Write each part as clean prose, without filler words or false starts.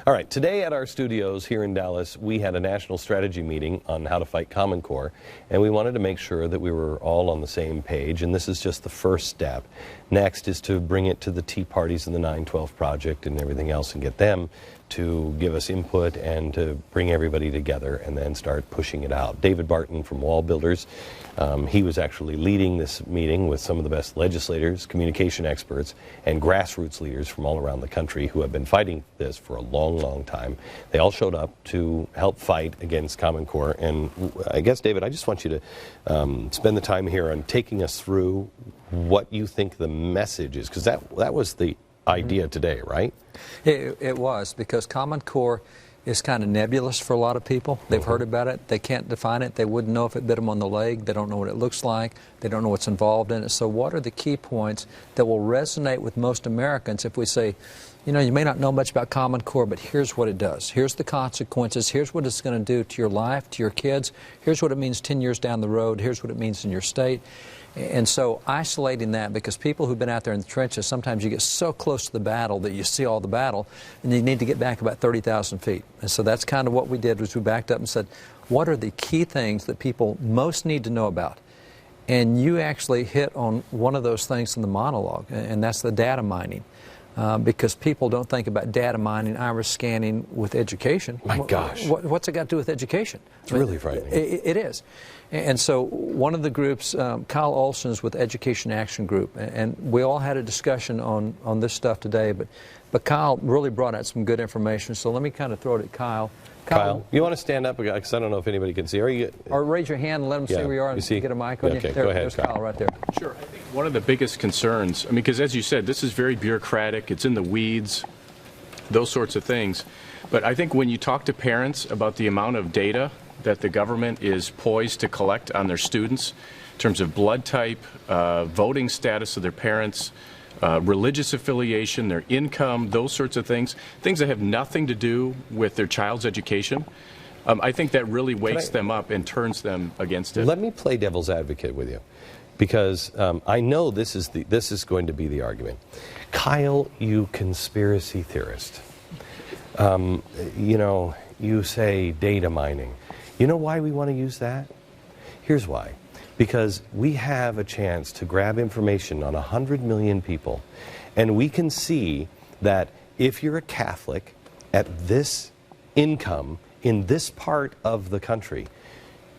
All right, today at our studios here in Dallas, we had a national strategy meeting on how to fight Common Core, and we wanted to make sure that we were all on the same page, and this is just the first step. Next is to bring it to the Tea Parties and the 9/12 Project and everything else and get them to give us input and to bring everybody together and then start pushing it out. David Barton from Wall Builders, he was actually leading this meeting with some of the best legislators, communication experts, and grassroots leaders from all around the country who have been fighting this for a long, long time. They all showed up to help fight against Common Core, and I guess, David, I just want you to spend the time here on taking us through what you think the message is, because that was the idea today, right? It was, because Common Core is kind of nebulous for a lot of people. They've heard about it. They can't define it. They wouldn't know if it bit them on the leg. They don't know what it looks like. They don't know what's involved in it. So what are the key points that will resonate with most Americans if we say, you know, you may not know much about Common Core, but here's what it does. Here's the consequences. Here's what it's going to do to your life, to your kids. Here's what it means 10 years down the road. Here's what it means in your state. And so isolating that, because people who've been out there in the trenches, sometimes you get so close to the battle that you see all the battle, and you need to get back about 30,000 feet. And so that's kind of what we did, was we backed up and said, what are the key things that people most need to know about? And you actually hit on one of those things in the monologue, and that's the data mining. Because people don't think about data mining, iris scanning with education. My gosh. What's it got to do with education? It's really frightening. It is. And so one of the groups, Kyle Olson's with Education Action Group, and we all had a discussion on this stuff today, but Kyle really brought out some good information. So let me kind of throw it at Kyle. Kyle, you want to stand up, because I don't know if anybody can see. Or raise your hand and let them see where you are and get a mic on you. Okay, go ahead, there's Kyle right there. Sure. I think one of the biggest concerns, I mean, because as you said, this is very bureaucratic, it's in the weeds, those sorts of things. But I think when you talk to parents about the amount of data that the government is poised to collect on their students, in terms of blood type, voting status of their parents, religious affiliation, their income, those sorts of things that have nothing to do with their child's education, I think that really wakes them up and turns them against it. Let me play devil's advocate with you, because I know this is going to be the argument. Kyle, you conspiracy theorist. You know, you say data mining. You know why we want to use that? Here's why. Because we have a chance to grab information on 100 million people, and we can see that if you're a Catholic at this income in this part of the country,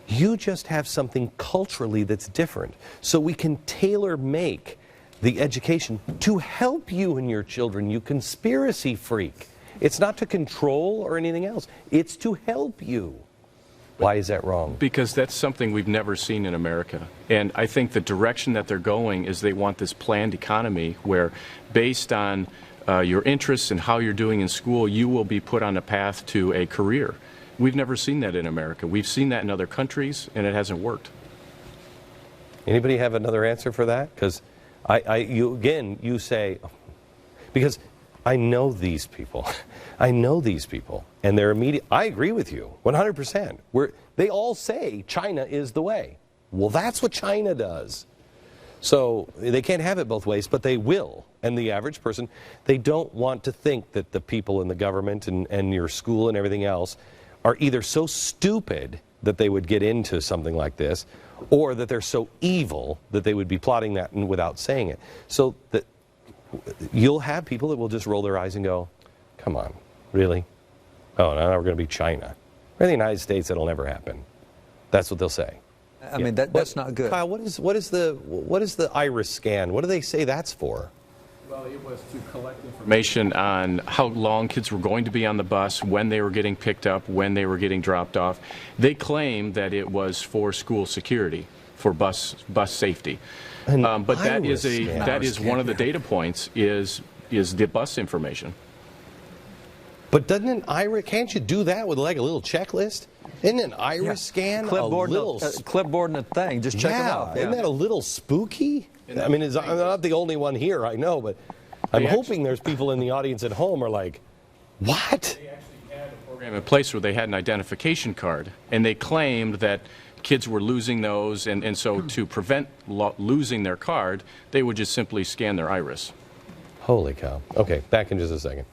you just have something culturally that's different. So we can tailor-make the education to help you and your children, you conspiracy freak. It's not to control or anything else. It's to help you. Why is that wrong? Because that's something we've never seen in America. And I think the direction that they're going is they want this planned economy where, based on your interests and how you're doing in school, you will be put on a path to a career. We've never seen that in America. We've seen that in other countries, and it hasn't worked. Anybody have another answer for that? Because you say, because I know these people. I know these people, and they're immediate. I agree with you 100%. They all say China is the way. Well, that's what China does. So they can't have it both ways, but they will. And the average person, they don't want to think that the people in the government and your school and everything else are either so stupid that they would get into something like this, or that they're so evil that they would be plotting that without saying it. So that you'll have people that will just roll their eyes and go, come on, really? Oh, now we're going to be China. We're in the United States, that'll never happen. That's what they'll say. I mean, that's not good. Kyle, what is the iris scan? What do they say that's for? Well, it was to collect information on how long kids were going to be on the bus, when they were getting picked up, when they were getting dropped off. They claim that it was for school security, for bus safety. But that is one of the data points is the bus information. But doesn't an iris, can't you do that with like a little checklist? Isn't an iris scan clipboard and a thing, just check it off. Isn't that a little spooky? I mean, I'm not the only one here, I know, but I'm hoping there's people in the audience at home are like, what? They actually had a program in place where they had an identification card, and they claimed that kids were losing those, and so to prevent losing their card, they would just simply scan their iris. Holy cow. Okay, back in just a second.